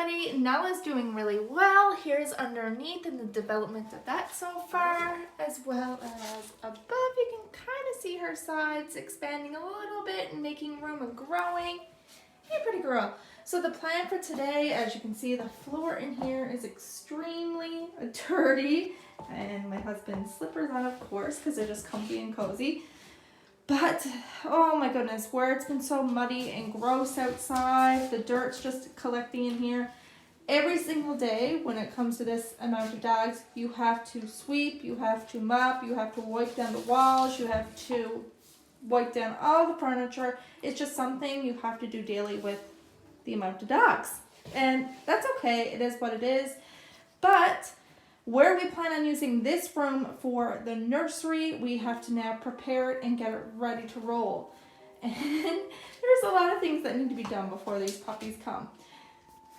everybody. Nalla's doing really well. Here's underneath and the development of that so far, as well as above. You can kind of see her sides expanding a little bit and making room and growing. Hey, pretty girl. So the plan for today, as you can see, the floor in here is extremely dirty. And my husband's slippers on, of course, because they're just comfy and cozy. But, oh my goodness, where it's been so muddy and gross outside, the dirt's just collecting in here. Every single day when it comes to this amount of dogs, you have to sweep, you have to mop, you have to wipe down the walls, you have to wipe down all the furniture. It's just something you have to do daily with the amount of dogs. And that's okay, it is what it is. But where we plan on using this room for the nursery, we have to now prepare it and get it ready to roll. And there's a lot of things that need to be done before these puppies come.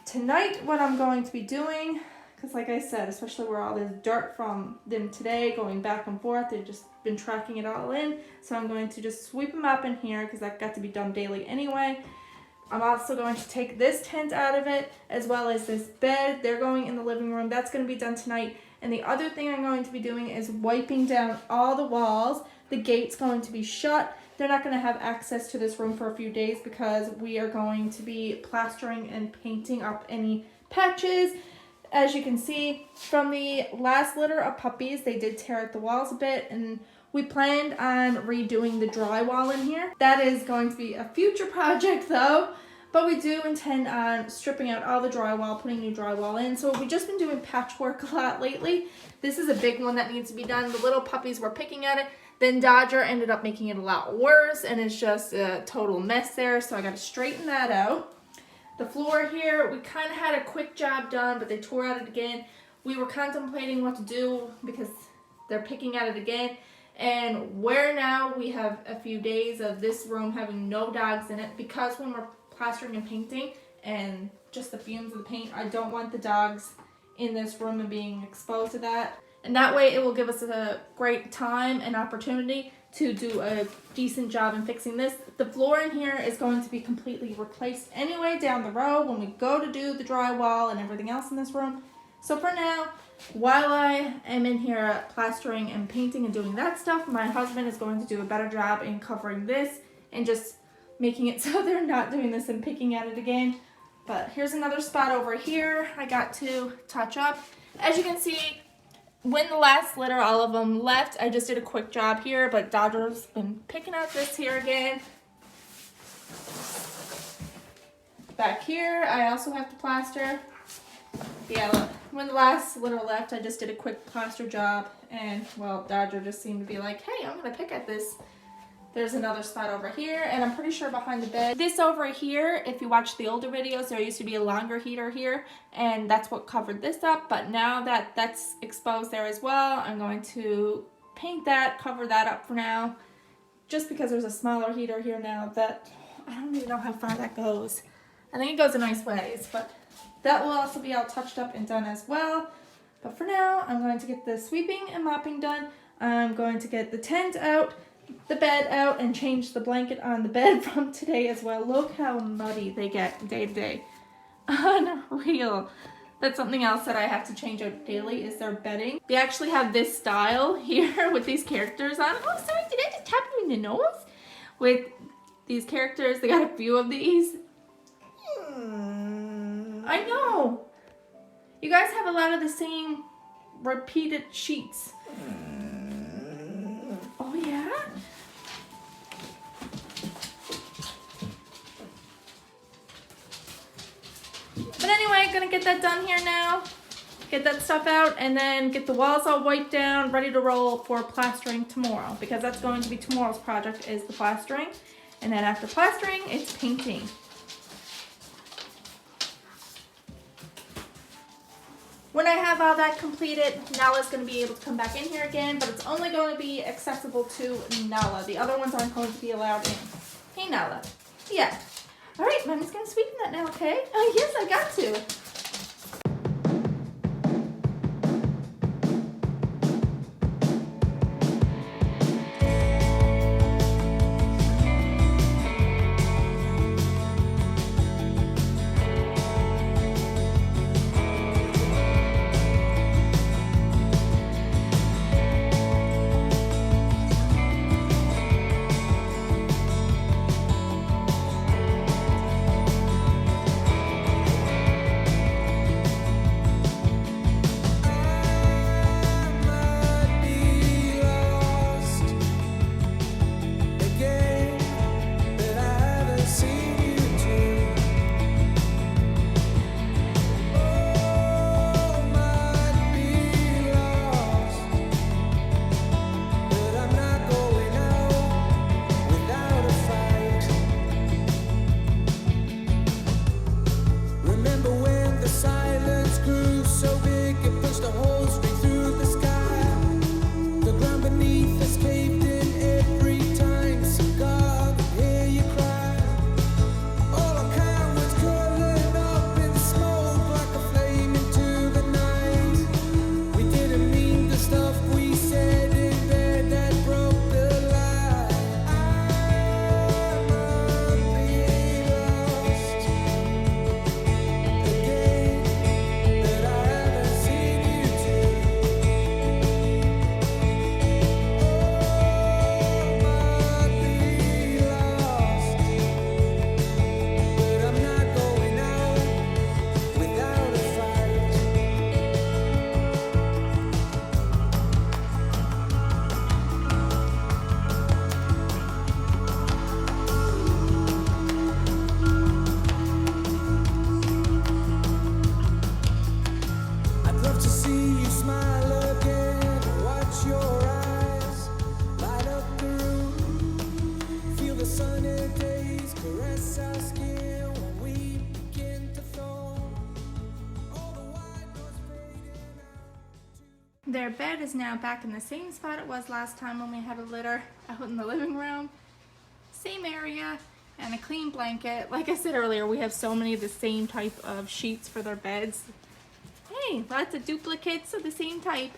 Tonight, what I'm going to be doing, because like I said, especially where all this dirt from them today going back and forth, they've just been tracking it all in. So I'm going to just sweep them up in here because that got to be done daily anyway. I'm also going to take this tent out of it, as well as this bed. They're going in the living room. That's going to be done tonight. And the other thing I'm going to be doing is wiping down all the walls. The gate's going to be shut. They're not going to have access to this room for a few days because we are going to be plastering and painting up any patches. As you can see from the last litter of puppies, they did tear at the walls a bit, and we planned on redoing the drywall in here. That is going to be a future project though, but we do intend on stripping out all the drywall, putting new drywall in. So we've just been doing patchwork a lot lately. This is a big one that needs to be done. The little puppies were picking at it. Then Dodger ended up making it a lot worse, and it's just a total mess there. So I got to straighten that out. The floor here, we kind of had a quick job done, but they tore at it again. We were contemplating what to do because they're picking at it again. And where now we have a few days of this room having no dogs in it, because when we're plastering and painting and just the fumes of the paint, I don't want the dogs in this room and being exposed to that. And that way it will give us a great time and opportunity to do a decent job in fixing this. The floor in here is going to be completely replaced anyway down the road when we go to do the drywall and everything else in this room. So for now, while I am in here plastering and painting and doing that stuff, my husband is going to do a better job in covering this and just making it so they're not doing this and picking at it again. But here's another spot over here I got to touch up. As you can see, when the last litter, all of them left, I just did a quick job here, but Dodger's been picking at this here again. Back here, I also have to plaster. Yeah, look, when the last litter left, I just did a quick plaster job, and well, Dodger just seemed to be like, hey, I'm gonna pick at this. There's another spot over here, and I'm pretty sure behind the bed. This over here, if you watch the older videos, there used to be a longer heater here, and that's what covered this up, but now that that's exposed there as well, I'm going to paint that, cover that up for now, just because there's a smaller heater here now that, I don't even know how far that goes. I think it goes a nice ways, but that will also be all touched up and done as well. But for now, I'm going to get the sweeping and mopping done. I'm going to get the tent out, the bed out, and change the blanket on the bed from today as well. Look how muddy they get day to day. Unreal. That's something else that I have to change out daily is their bedding. They actually have this style here with these characters on. Oh, sorry, did I just tap you in the nose? With these characters, they got a few of these. I know. You guys have a lot of the same repeated sheets. Oh, yeah? But anyway, gonna get that done here now. Get that stuff out and then get the walls all wiped down, ready to roll for plastering tomorrow. Because that's going to be tomorrow's project is the plastering. And then after plastering, it's painting. When I have all that completed, Nalla's going to be able to come back in here again, but it's only going to be accessible to Nalla. The other ones aren't going to be allowed in. Hey, Nalla. Yeah. All right, Mommy's going to sweeten that now, okay? Oh, yes, I got to. Their bed is now back in the same spot it was last time when we had a litter out in the living room. Same area and a clean blanket. Like I said earlier, we have so many of the same type of sheets for their beds. Hey, lots of duplicates of the same type.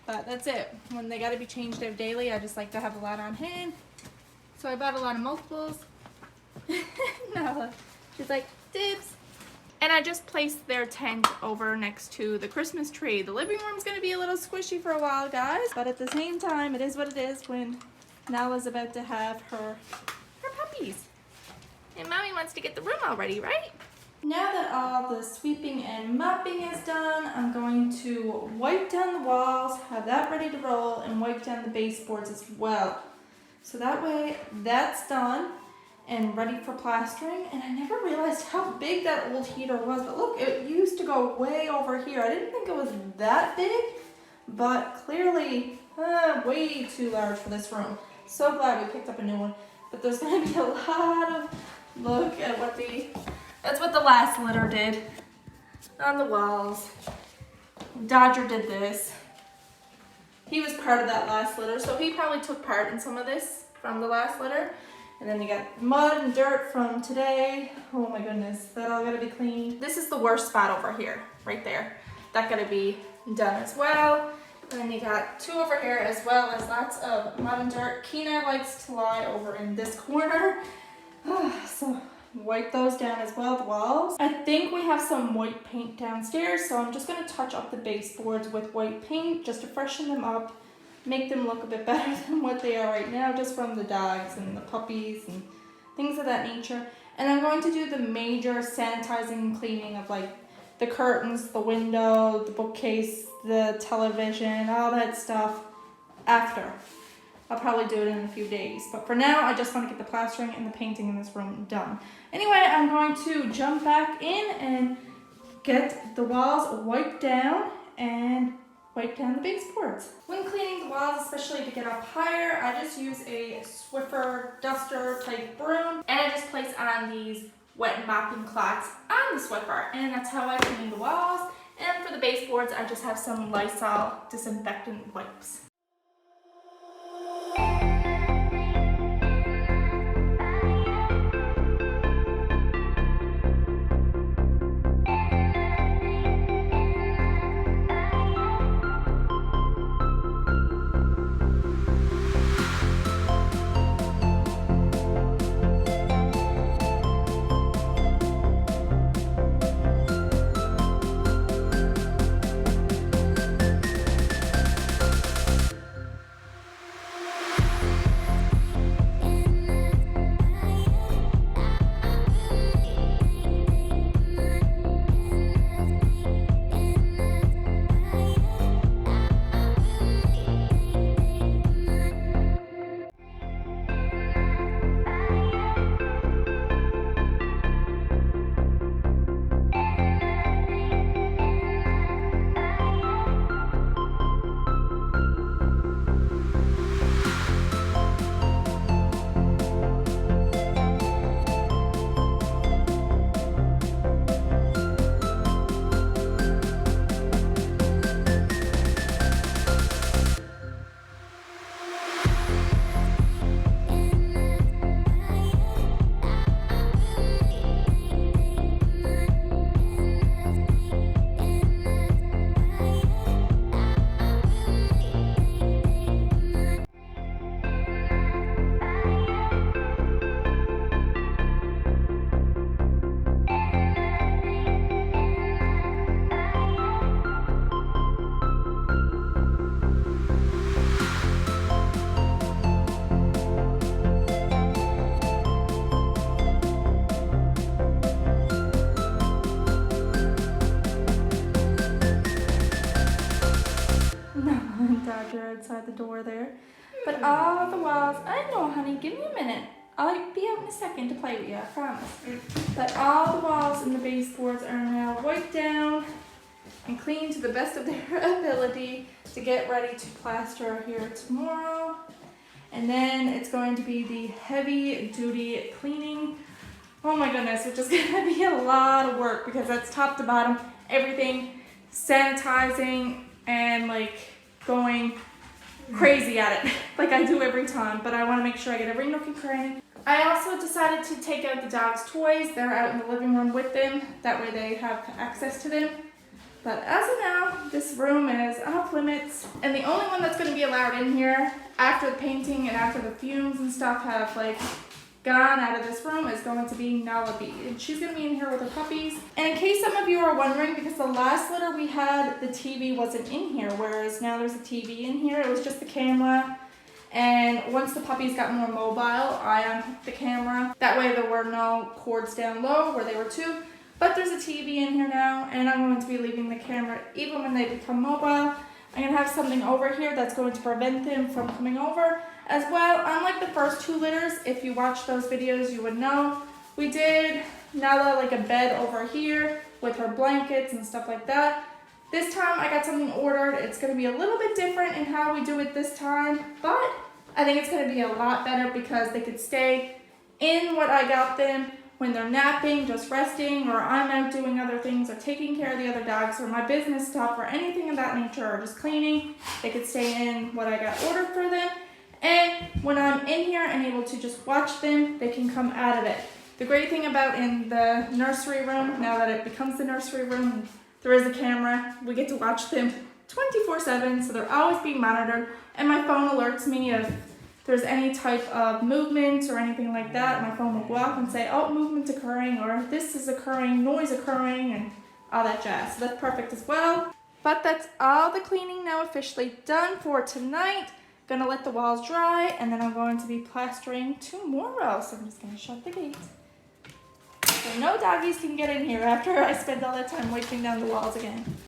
But that's it. When they gotta be changed out daily, I just like to have a lot on hand. So I bought a lot of multiples. No, she's like, dibs. And I just placed their tent over next to the Christmas tree. The living room's gonna be a little squishy for a while, guys. But at the same time, it is what it is when Nala's about to have her puppies. And Mommy wants to get the room all ready, right? Now that all the sweeping and mopping is done, I'm going to wipe down the walls, have that ready to roll, and wipe down the baseboards as well. So that way, that's done and ready for plastering. And I never realized how big that old heater was, but look, it used to go way over here. I didn't think it was that big, but clearly way too large for this room. So glad we picked up a new one, but there's gonna be a lot of, look at what that's what the last litter did on the walls. Dodger did this. He was part of that last litter, so he probably took part in some of this from the last litter. And then you got mud and dirt from today. Oh my goodness, that all gotta be cleaned. This is the worst spot over here, right there. That gotta be done as well. And then you got two over here as well as lots of mud and dirt. Keena likes to lie over in this corner. So wipe those down as well, the walls. I think we have some white paint downstairs, so I'm just gonna touch up the baseboards with white paint just to freshen them up, make them look a bit better than what they are right now, just from the dogs and the puppies and things of that nature. And I'm going to do the major sanitizing and cleaning of like the curtains, the window, the bookcase, the television, all that stuff after. I'll probably do it in a few days. But for now, I just want to get the plastering and the painting in this room done. Anyway, I'm going to jump back in and get the walls wiped down and wipe down the baseboards. When cleaning the walls, especially to get up higher, I just use a Swiffer duster type broom, and I just place on these wet mopping cloths on the Swiffer, and that's how I clean the walls. And for the baseboards, I just have some Lysol disinfectant wipes. Outside the door there. But all the walls, I know honey, give me a minute. I'll be out in a second to play with you, I promise. But all the walls and the baseboards are now wiped down and cleaned to the best of their ability to get ready to plaster here tomorrow. And then it's going to be the heavy duty cleaning. Oh my goodness, it's just gonna be a lot of work because that's top to bottom, everything, sanitizing, and like going crazy at it like I do every time, but I want to make sure I get every nook and cranny. I also decided to take out the dog's toys. They're out in the living room with them. That way they have access to them. But as of now, this room is off limits. And the only one that's going to be allowed in here after the painting and after the fumes and stuff have like gone out of this room is going to be Nala B. And she's going to be in here with her puppies. And in case some of you are wondering, because the last litter we had, the TV wasn't in here, whereas now there's a TV in here. It was just the camera. And once the puppies got more mobile, I unhooked the camera. That way there were no cords down low where they were too. But there's a TV in here now, and I'm going to be leaving the camera even when they become mobile. I'm going to have something over here that's going to prevent them from coming over as well. Unlike the first 2 litters, if you watch those videos, you would know. We did Nala like a bed over here with her blankets and stuff like that. This time I got something ordered. It's going to be a little bit different in how we do it this time, but I think it's going to be a lot better because they could stay in what I got them when they're napping, just resting, or I'm out doing other things or taking care of the other dogs or my business stuff or anything of that nature or just cleaning. They could stay in what I got ordered for them. And when I'm in here and able to just watch them, they can come out of it. The great thing about in the nursery room, now that it becomes the nursery room, there is a camera. We get to watch them 24/7, so they're always being monitored. And my phone alerts me if there's any type of movement or anything like that. My phone will go off and say, oh, movement's occurring, or this is occurring, noise occurring, and all that jazz. So that's perfect as well. But that's all the cleaning now officially done for tonight. Gonna let the walls dry, and then I'm going to be plastering tomorrow. So I'm just gonna shut the gate. So no doggies can get in here after I spend all that time wiping down the walls again.